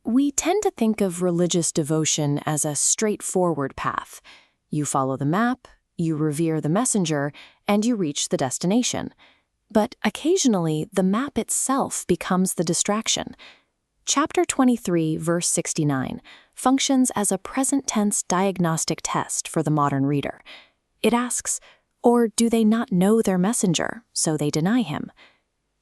We tend to think of religious devotion as a straightforward path. You follow the map, you revere the messenger, and you reach the destination. But occasionally, the map itself becomes the distraction. Chapter 23, verse 69, functions as a present-tense diagnostic test for the modern reader. It asks, or do they not know their messenger, so they deny him?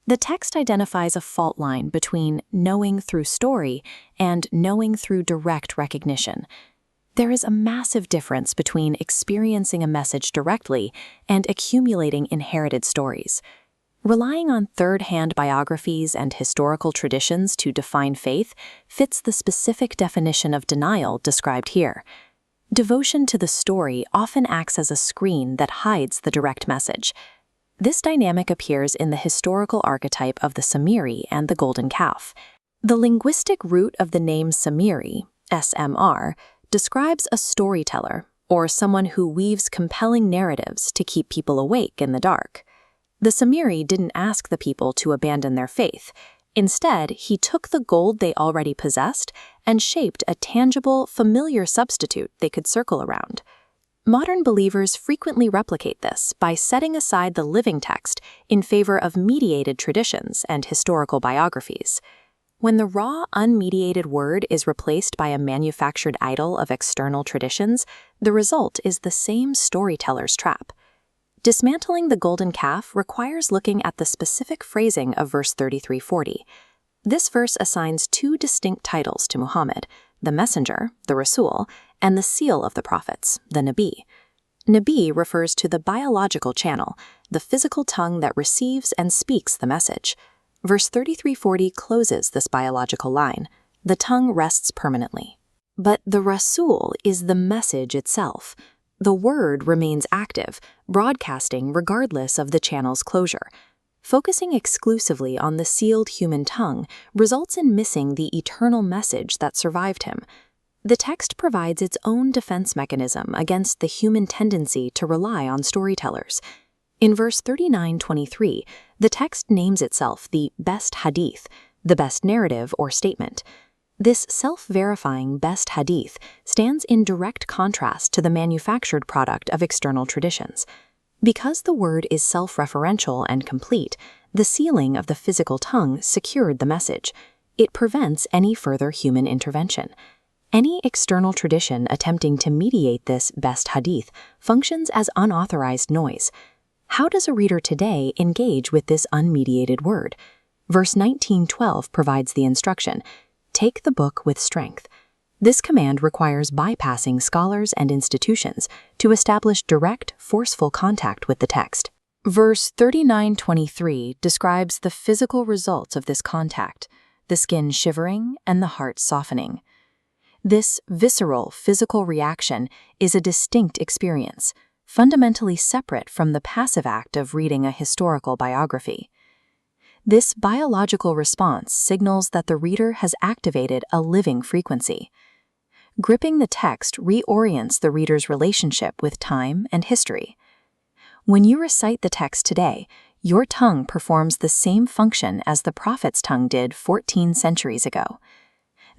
The text identifies a fault line between knowing through story and knowing through direct recognition. There is a massive difference between experiencing a message directly and accumulating inherited stories. Relying on third-hand biographies and historical traditions to define faith fits the specific definition of denial described here. Devotion to the story often acts as a screen that hides the direct message. This dynamic appears in the historical archetype of the Samiri and the golden calf. The linguistic root of the name Samiri, SMR, describes a storyteller, or someone who weaves compelling narratives to keep people awake in the dark. The Samiri didn't ask the people to abandon their faith. Instead, he took the gold they already possessed and shaped a tangible, familiar substitute they could circle around. Modern believers frequently replicate this by setting aside the living text in favor of mediated traditions and historical biographies. When the raw, unmediated word is replaced by a manufactured idol of external traditions, the result is the same storyteller's trap. Dismantling the golden calf requires looking at the specific phrasing of verse 3340. This verse assigns two distinct titles to Muhammad: the messenger, the Rasul, and the seal of the prophets, the Nabi. Nabi refers to the biological channel, the physical tongue that receives and speaks the message. Verse 3340 closes this biological line. The tongue rests permanently. But the Rasul is the message itself. The word remains active, broadcasting regardless of the channel's closure. Focusing exclusively on the sealed human tongue results in missing the eternal message that survived him. The text provides its own defense mechanism against the human tendency to rely on storytellers. In verse 39:23, the text names itself the best hadith, the best narrative or statement. This self-verifying best hadith stands in direct contrast to the manufactured product of external traditions. Because the word is self-referential and complete, the sealing of the physical tongue secured the message. It prevents any further human intervention. Any external tradition attempting to mediate this best hadith functions as unauthorized noise. How does a reader today engage with this unmediated word? Verse 19:12 provides the instruction, "Take the book with strength." This command requires bypassing scholars and institutions to establish direct, forceful contact with the text. Verse 39:23 describes the physical results of this contact, the skin shivering and the heart softening. This visceral, physical reaction is a distinct experience, fundamentally separate from the passive act of reading a historical biography. This biological response signals that the reader has activated a living frequency. Gripping the text reorients the reader's relationship with time and history. When you recite the text today, your tongue performs the same function as the prophet's tongue did 14 centuries ago.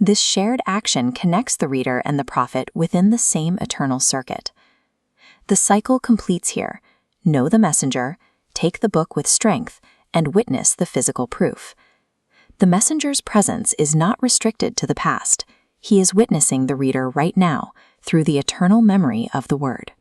This shared action connects the reader and the prophet within the same eternal circuit. The cycle completes here. Know the messenger, take the book with strength, and witness the physical proof. The messenger's presence is not restricted to the past. He is witnessing the reader right now through the eternal memory of the word.